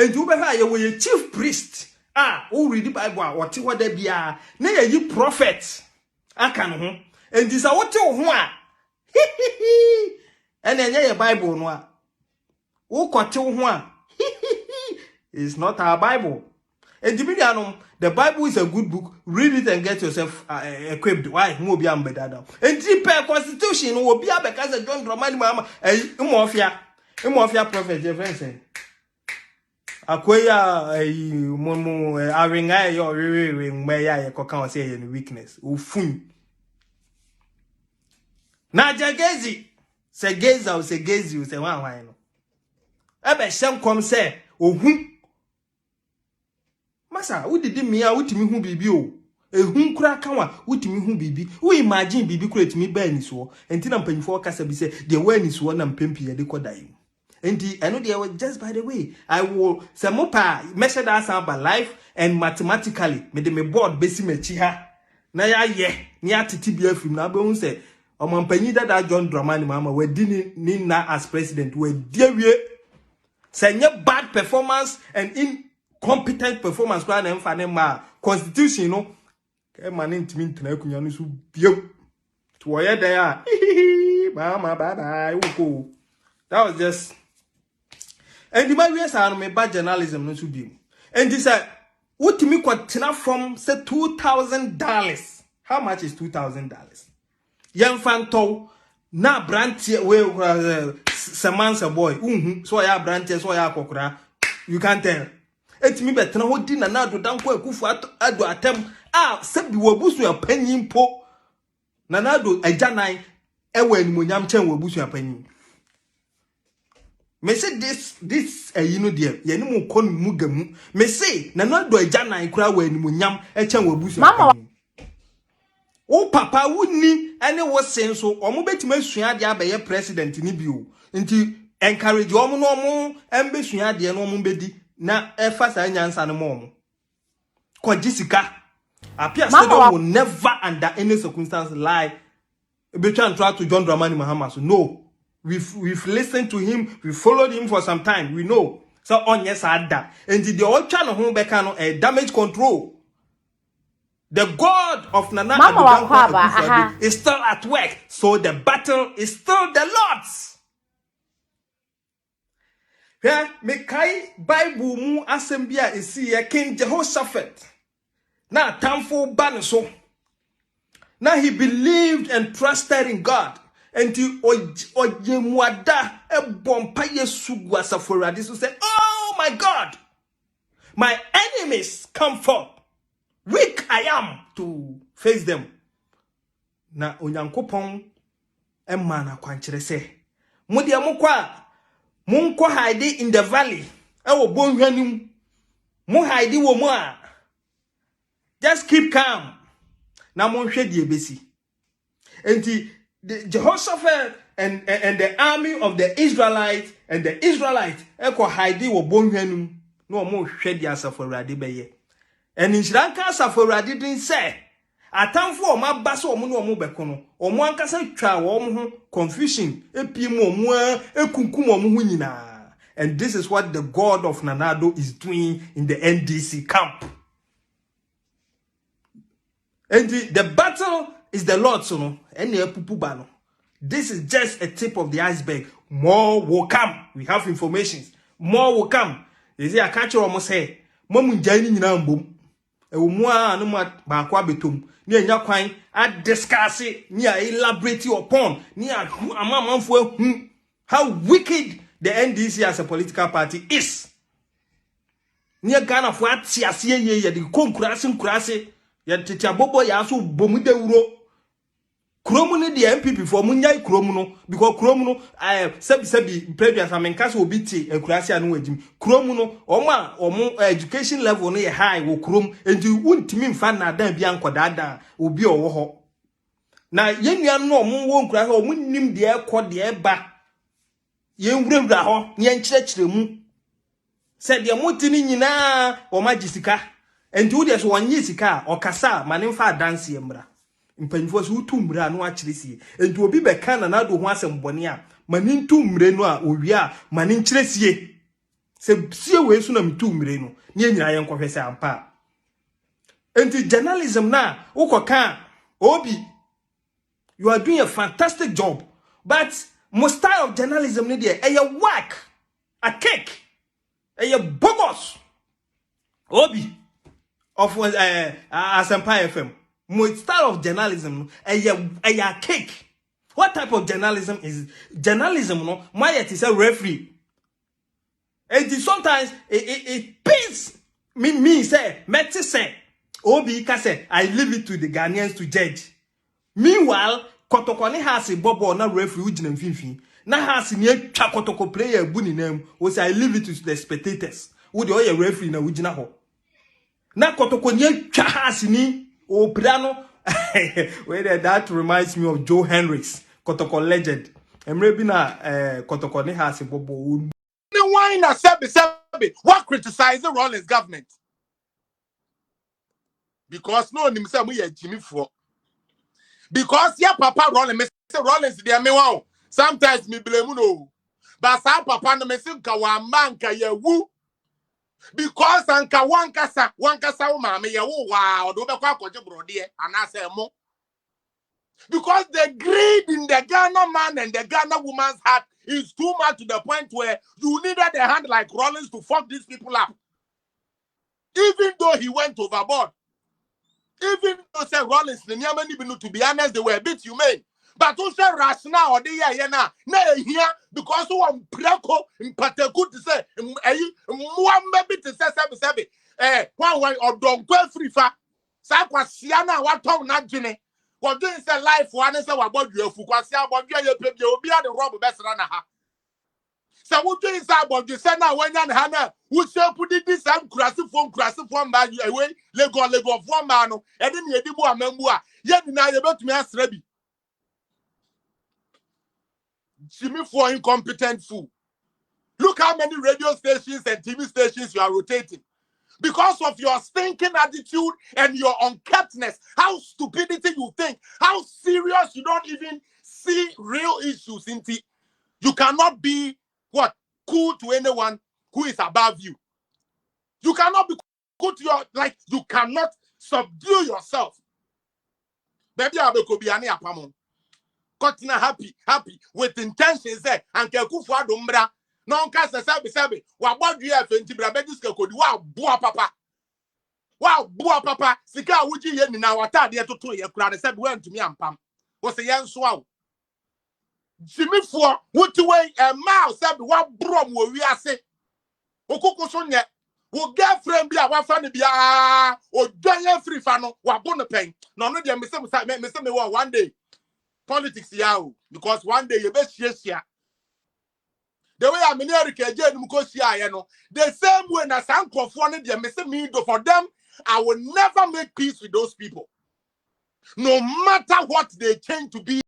and you be a chief priest. Who read the Bible, what they be na ye prophet. And this are what you want. And then ye Bible no. Who got you one? It's not our Bible. And the Bible is a good book. Read it and get yourself equipped. Why? Mo be am better now. And the Constitution will be because of John Dramani Mahama. Mafia prophet, your friend say. Akoya momo aringa yo meya kokan say any weakness. Ufun. Na jagezi. Se geza o se gezi o se wan no. Ebe shem kom say ohun. Masa, who did me out to me who be you? A whom crack what me who be. We imagine be create me by this war, and till I'm paying for Cassabi say the awareness one and pimpy a decodying. And I know they were just by the way. I will some more measure that out by life and mathematically made me board basic me chiha. Naya ye, near TTBF from Nabon say, or Montpellier that John Dramani Mahama were dinning Nina as president, were dear say bad performance and incompetent performance plan and fanema constitution no man into me to kunyanu so bio to where they are mama bye bye. That was just and the man yes are me bad journalism no so bio and this what me kwatina from say $2,000. How much is $2,000? Young fanto na brantie we semansa boy so ya brantie so ya kokora you can't tell. Etimi betena ho di na na do danko akufu ado atem sebi wabusu ya panyin po na na do ajanan ewa animonyam chen wabusu ya panyin. Me say this you know there ye ni mu kon mu gamu me say na na do ajanan kura wa animonyam chen wabusu ya panyin. O papa wuni ene wo senso omo betima sua de abaye president ni bio nti encourage omo no omo embe sua de no omo bedi na efasa nyansa no mom kojisika Appiah Stadium will never under any circumstance lie between try to John Dramani Mahama. So no, we've listened to him, we followed him for some time, we know. So on yes ada and the old channel home back a damage control. The God of Nana Addo is still at work, so the battle is still the Lord's. Yeah, me kai Bible mu asembia isi ya King Jehoshaphat. Na tamfo ban so. Now he believed and trusted in God. And to ojemuada e bompa yesu guasafora this say, oh my God, my enemies come forth. Weak I am to face them. Na onyankopon emma na kwankyere se. Mudi amukwa munko hide in the valley. Ewo bonhwanim. Mu hide wo mu a. Just keep calm. Na monhwe die besi. Enti the Jehoshaphat and the army of the Israelites and the Israelites eko hide wo bonhwanim. No mo hwe die asafurade beye. And in Sranka Safora didn't say, a time for my bass or mono becono, or one casa chow, confusion, a pimo, a kunkumo muina. And this is what the God of Nanado is doing in the NDC camp. And the battle is the Lord's son, and the pupubano. This is just a tip of the iceberg. More will come. We have information. More will come. You see, I catch you almost say, Momu Jani Nambum. Umwa no ba kwa betom ni anya kwan a discuss ni a elaborate upon ni a amamanfo how wicked the NDC as a political party is. Ni Ghana fo atiase ye de konkurase ye tete abobo ya so bomu de wuro kromu ni the MPP for munyai kromu no because kromu no sebi previous amenkasa obiti enkurase anu wajim kromu no omo education level no ye high wo krom enti wuntimi mfa na dan bia nkodada obi owo ho na yenua no omo wo nkurase omo nim de ekọ de ba yenwurawura ho ne yenkyerɛkyerɛ mu se de motini nyina o magisika enti wo de so wonye sika okasa manemfa dance emra mpanifo so utumra no akyeresie enti obi be kan na do ho asembone a manintumre no a owie a maninkyerɛsie Se sie we so na metu mire no ne nyina ye nkwohwe se ampa enti journalism na ukoka obi you are doing a fantastic job but most style of journalism ne there a work a cake a bogus obi of Appiah FM most style of journalism a cake. What type of journalism is journalism? No, my is a referee. And sometimes it pains me say, Meti say, Obi ka say, I leave it to the Ghanaians to judge. Meanwhile, Kotokone has a bobo na referee ujina mfinfi. Na has ni twa Kotoko player buni name. O say I leave it to the spectators. Wo de oye referee na ujina ho. Na Kotoko ni twa has ni o piano. Where that reminds me of Joe Henry's Kotoko legend. Emre na Kotoko ne has a bobo. Why na sabi what criticize the Rollins government? Because no nim say we Jimmy for. Because ya papa Rollins me say Rollins dey me wow. Sometimes me blame no. But sa papa no me say ka wa man ka ya wu. Because anka wankasa wo ma me ya wo wa odo be kwa akwaje brode and I say mo. Because the greed in the Ghana man and the Ghana woman's heart is too much to the point where you needed a hand like Rollins to fuck these people up. Even though he went overboard. Even though say Rollins, to be honest, they were a bit humane. But also rational or they na here because one preko in Pateku to say one maybe to say one or don't go free fa. Sakwa siana what tongue not jine. What doing say life one is about you fukwasi about you be the rob best runner ha. So what doing say about you say now when hana who shall put it this and crassy phone man away lego one man and then you do a member yet now you're about to me as Rebbe. Jimmy for incompetent fool. Look how many radio stations and TV stations you are rotating. Because of your stinking attitude and your unkeptness, how stupidity you think, how serious you don't even see real issues into. You cannot be what cool to anyone who is above you. You cannot be cool to your you cannot subdue yourself. Baby, I will be any apamon. Kotina happy with intentions there and kekufu adombra. Non kasa sabi wa bodu ya fenti bra bediska kodi wa bua papa sika wuji ye ni na watade ye toto ye kura ne sabi wa ntumi ampam wo se ye nso awo Jimmy for wuti we e ma sabi wa brom wo wi ase okuku so nye wo girlfriend bi a wa fa ne bia o dwan free fa no wa bo no pen no no de me se me one day politics ya o because one day you be shia the way I'm in AY3KA, the same way na me for them, I will never make peace with those people. No matter what they change to be.